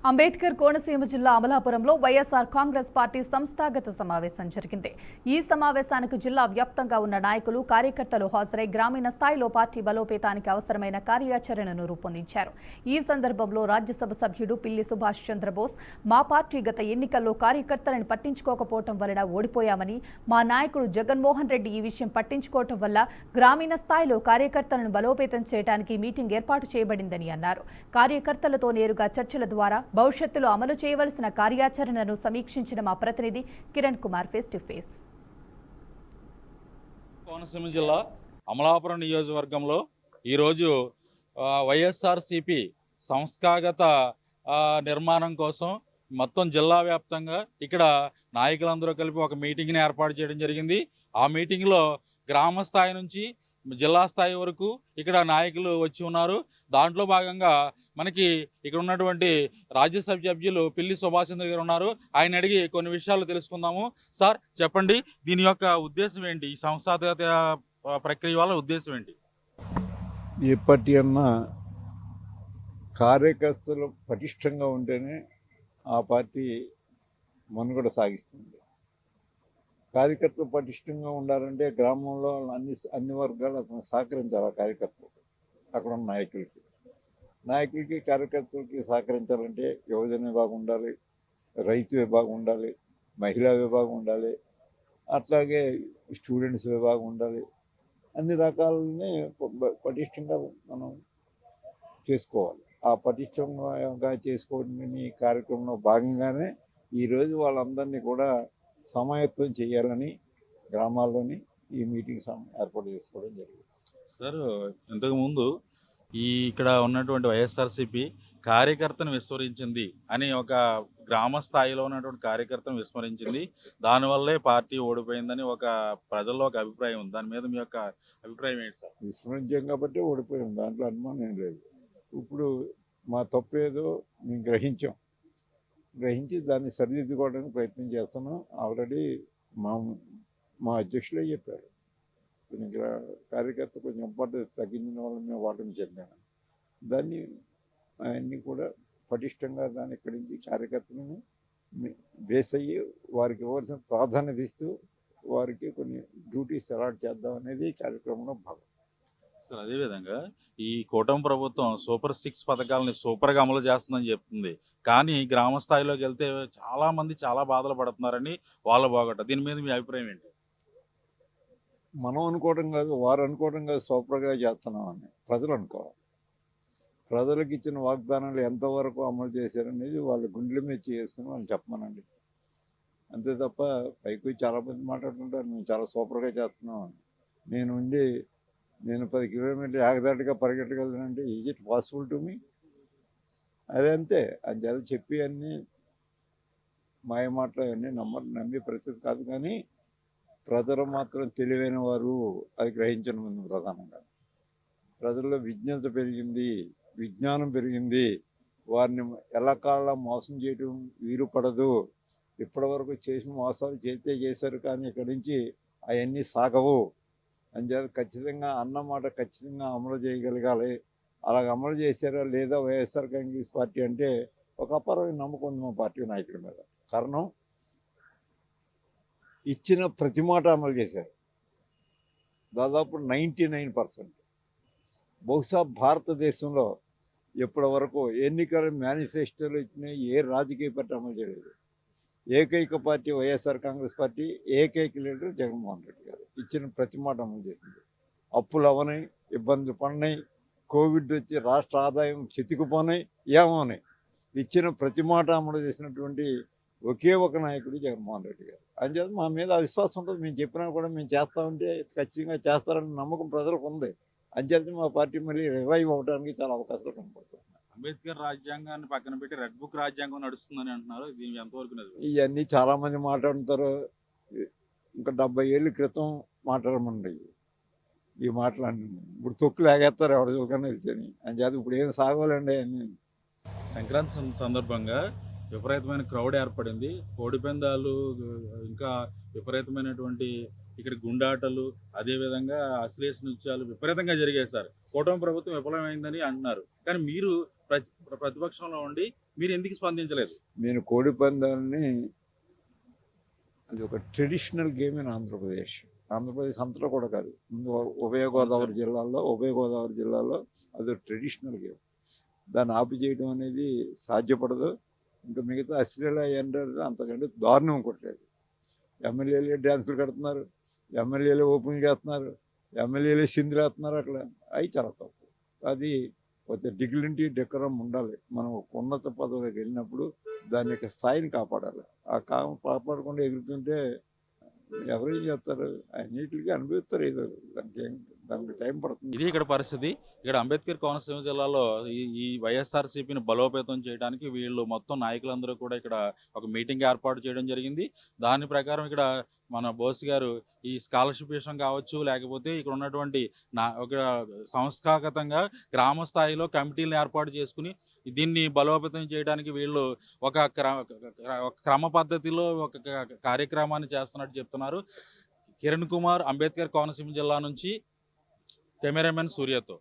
అంబేద్కర్ కోనసీమ జిల్లా అమలాపురంలో వైఎస్ఆర్ కాంగ్రెస్ పార్టీ సంస్థాగత సమావేశం జరిగింది. ఈ సమావేశానికి జిల్లా వ్యాప్తంగా ఉన్న నాయకులు, కార్యకర్తలు హాజరై గ్రామీణ స్థాయిలో పార్టీ బలోపేతానికి అవసరమైన కార్యాచరణను రూపొందించారు. ఈ సందర్భంలో రాజ్యసభ సభ్యుడు పిల్లి సుభాష్ చంద్రబోస్, మా పార్టీ గత ఎన్నికల్లో కార్యకర్తలను పట్టించుకోకపోవడం వలన ఓడిపోయామని, మా నాయకుడు జగన్మోహన్ రెడ్డి ఈ విషయం పట్టించుకోవడం వల్ల గ్రామీణ స్థాయిలో కార్యకర్తలను బలోపేతం చేయడానికి మీటింగ్ ఏర్పాటు చేయబడిందని అన్నారు. కార్యకర్తలతో నేరుగా చర్చల ద్వారా భవిష్యత్తులో అమలు చేయవలసిన కార్యాచరణను సమీక్షించిన మా ప్రతినిధి Kiran Kumar face to face. Konaseema జిల్లా అమలాపురం నియోజకవర్గంలో ఈరోజు వైఎస్ఆర్సీపీ సంస్థాగత నిర్మాణం కోసం మొత్తం జిల్లా వ్యాప్తంగా ఇక్కడ నాయకులందరూ కలిపి ఒక మీటింగ్ని ఏర్పాటు చేయడం జరిగింది. ఆ మీటింగ్లో గ్రామ స్థాయి నుంచి జిల్లా స్థాయి వరకు ఇక్కడ నాయకులు వచ్చి ఉన్నారు. దాంట్లో భాగంగా మనకి ఇక్కడ ఉన్నటువంటి రాజ్యసభ సభ్యులు పిల్లి సుభాష్ చంద్ర గారు ఉన్నారు. ఆయన అడిగి కొన్ని విషయాలు తెలుసుకుందాము. సార్ చెప్పండి, దీని యొక్క ఉద్దేశం ఏంటి? ఈ సంస్థాగత ప్రక్రియ వల్ల ఉద్దేశం ఏంటి? ఎప్పటి అన్నా కార్యకర్తలు పటిష్టంగా ఉంటేనే ఆ పార్టీ మనుగడ సాగిస్తుంది. కార్యకర్తలు పటిష్టంగా ఉండాలంటే గ్రామంలో అన్ని వర్గాలు అతను సహకరించాలి. కార్యకర్తలు అక్కడ ఉన్న నాయకులకి కార్యకర్తలకి సహకరించాలంటే యువజన విభాగం ఉండాలి, రైతు విభాగం ఉండాలి, మహిళా విభాగం ఉండాలి, అట్లాగే స్టూడెంట్స్ విభాగం ఉండాలి. అన్ని రకాలని పటిష్టంగా మనం చేసుకోవాలి. ఆ పటిష్టంగా చేసుకోవడం కార్యక్రమంలో భాగంగానే ఈరోజు వాళ్ళందరినీ కూడా సమాయత్తం చేయాలని గ్రామాల్లోని ఈ మీటింగ్ ఏర్పాటు చేసుకోవడం జరిగింది. సార్, ఇంతకుముందు ఇక్కడ ఉన్నటువంటి వైఎస్ఆర్సీపీ కార్యకర్తను విస్మరించింది అని ఒక గ్రామ స్థాయిలో ఉన్నటువంటి కార్యకర్తను విస్మరించింది, దానివల్లే పార్టీ ఓడిపోయిందని ఒక ప్రజల్లో ఒక అభిప్రాయం ఉంది. దాని మీద మీ యొక్క అభిప్రాయం ఏంటి సార్? విస్మరించాం కాబట్టి ఓడిపోయాం, దాంట్లో అనుమానం ఏం లేదు. ఇప్పుడు మా తప్పేదో మేము గ్రహించి దాన్ని సరిదిద్దుకోవడానికి ప్రయత్నం చేస్తున్నాం. ఆల్రెడీ మా అధ్యక్షులే చెప్పారు, కొంచెం కార్యకర్త కొంచెం ఇంపార్టెన్స్ తగ్గించిన వల్ల మేము ఓటమి చెందాను. దాన్ని అవన్నీ కూడా పటిష్టంగా దాన్ని ఇక్కడి నుంచి కార్యకర్తలను బేస్ అయ్యి వారికి ఇవ్వాల్సిన ప్రాధాన్యత ఇస్తూ వారికి కొన్ని డ్యూటీస్ అలాట్ చేద్దాం అనేది కార్యక్రమంలో భాగం. సార్, అదేవిధంగా ఈ కూటమి ప్రభుత్వం సూపర్ 6 పథకాలని సూపర్గా అమలు చేస్తుందని చెప్తుంది, కానీ గ్రామ స్థాయిలోకి వెళ్తే చాలా మంది చాలా బాధలు పడుతున్నారని వాళ్ళ బాగోట. దీని మీద మీ అభిప్రాయం ఏంటి? మనం అనుకోవడం కాదు, వారు అనుకోవడం కాదు, సూపర్గా చేస్తున్నామని ప్రజలు అనుకోవాలి. ప్రజలకు ఇచ్చిన వాగ్దానాలు ఎంతవరకు అమలు చేశారనేది వాళ్ళు గుండెల మీద చేసుకుని వాళ్ళు చెప్పమనండి. అంతే తప్ప పైకి చాలామంది మాట్లాడుతుంటారు మేము చాలా సూపర్గా చేస్తున్నామని. నేను 10 కిలోమీటర్లు ఏకదాటిగా పరిగెట్టగలనంటే is it possible to me? అదే అంతే. అని చేత చెప్పి అన్నీ మాయ మాటలు అవన్నీ నమ్మే పరిస్థితి కాదు. కానీ ప్రజలు మాత్రం తెలివైన వారు, అది గ్రహించడం ఉంది. ప్రధానంగా ప్రజల్లో విజ్ఞత పెరిగింది, విజ్ఞానం పెరిగింది. వారిని ఎల్లకాలంలో మోసం చేయడం వీలు పడదు. ఇప్పటి వరకు చేసిన మోసాలు చేశారు, కానీ ఇక్కడి నుంచి అవన్నీ సాగవు. అంచేత ఖచ్చితంగా అన్నమాట ఖచ్చితంగా అమలు చేయగలగాలి. అలాగ అమలు చేశారా లేదా వైఎస్ఆర్ కాంగ్రెస్ పార్టీ అంటే ఒక అపారమైన నమ్మకం ఉంది మా పార్టీ నాయకుల మీద. కారణం, ఇచ్చిన ప్రతి మాట అమలు చేశారు. దాదాపు 99%. బహుశా భారతదేశంలో ఇప్పటి వరకు ఎన్నికల మేనిఫెస్టోలు ఇచ్చిన ఏ రాజకీయ పార్టీ అమలు చేయలేదు. ఏకైక పార్టీ వైఎస్ఆర్ కాంగ్రెస్ పార్టీ, ఏకైక లీడర్ జగన్మోహన్ రెడ్డి గారు ఇచ్చిన ప్రతి మాట అమలు చేసింది. అప్పులు అవనాయి, ఇబ్బందులు పడినాయి, కోవిడ్ వచ్చి రాష్ట్ర ఆదాయం చితికిపోనాయి, ఏమోనాయి, ఇచ్చిన ప్రతి మాట అమలు చేసినటువంటి ఒకే ఒక నాయకుడు జగన్మోహన్ రెడ్డి గారు. అంచేత మా మీద విశ్వాసం ఉంటుంది. మేము చెప్పినా కూడా మేము చేస్తామంటే ఖచ్చితంగా చేస్తారని నమ్మకం ప్రజలకు ఉంది. అంచేత మా పార్టీ మళ్ళీ రివైవ్ అవడానికి చాలా అవకాశాలు కనపడుతుంది. అంబేద్కర్ రాజ్యాంగాన్ని పక్కన పెట్టి రెడ్ బుక్ రాజ్యాంగం నడుస్తుందని అంటున్నారు, దీనికి ఎంతవరకు నిజం? ఇవన్నీ చాలామంది మాట్లాడుతారు. ఇంకా 70 ఏళ్ళ క్రితం మాట్లాడమండి ఈ మాటలన్నీ. ఇప్పుడు తొక్కులు ఆగేస్తారు ఎవరు చూడకనే అని. అంచేత ఇప్పుడు ఏం సాగోలండి అన్నీ. సంక్రాంతి సందర్భంగా విపరీతమైన క్రౌడ్ ఏర్పడింది. కోడిపందాలు, ఇంకా విపరీతమైనటువంటి ఇక్కడ గుండాటలు, అదేవిధంగా అశ్లీల నృత్యాలు విపరీతంగా జరిగాయి సార్. కూటమి ప్రభుత్వం విఫలమైందని అంటున్నారు, కానీ మీరు ప్రతిపక్షంలో ఉండి మీరు ఎందుకు స్పందించలేదు? నేను కోడి పందాలని అది ఒక traditional game in Andhra Pradesh. Andhra Pradesh అంతటా కూడా కాదు, ముందు ఉభయ గోదావరి జిల్లాలో అది ట్రెడిషనల్ గేమ్. దాన్ని ఆపు చేయడం అనేది సాధ్యపడదు. ఇంకా మిగతా అశ్లీల ఏంటంటే అంతకంటే దారుణం కొట్టలేదు. ఎమ్మెల్యేలే డ్యాన్సులు కడుతున్నారు, ఎమ్మెల్యేలే ఓపెన్ చేస్తున్నారు, ఎమ్మెల్యేలే సిందులేస్తున్నారు. అక్కడ అవి చాలా తప్పు. అది ఒక డిగ్నిటీ డెకరం ఉండాలి. మనం ఒక ఉన్నత పదవికి వెళ్ళినప్పుడు దాని యొక్క స్థాయిని కాపాడాలి. కాపాడకుండా ఎగురుతుంటే ఎవరేం చేస్తారు? అన్నిటికీ అనుభవిస్తారు. ఏదో దానికి టైం పడుతుంది. ఇది ఇక్కడ పరిస్థితి. ఇక్కడ అంబేద్కర్ కోనసీమ జిల్లాలో ఈ వైఎస్ఆర్సీపీని బలోపేతం చేయడానికి వీళ్ళు మొత్తం నాయకులందరూ కూడా ఇక్కడ ఒక మీటింగ్ ఏర్పాటు చేయడం జరిగింది. దాని ప్రకారం ఇక్కడ మన బోస్ గారు ఈ స్కాలర్షిప్ విషయం కావచ్చు, లేకపోతే ఇక్కడ ఉన్నటువంటి ఒక సంస్థాగతంగా గ్రామ స్థాయిలో కమిటీలను ఏర్పాటు చేసుకుని దీన్ని బలోపేతం చేయడానికి వీళ్ళు ఒక క్రమ పద్ధతిలో ఒక కార్యక్రమాన్ని చేస్తున్నట్టు చెప్తున్నారు. కిరణ్ కుమార్, అంబేద్కర్ కోనసీమ జిల్లా నుంచి కెమెరామెన్ సూర్యతో.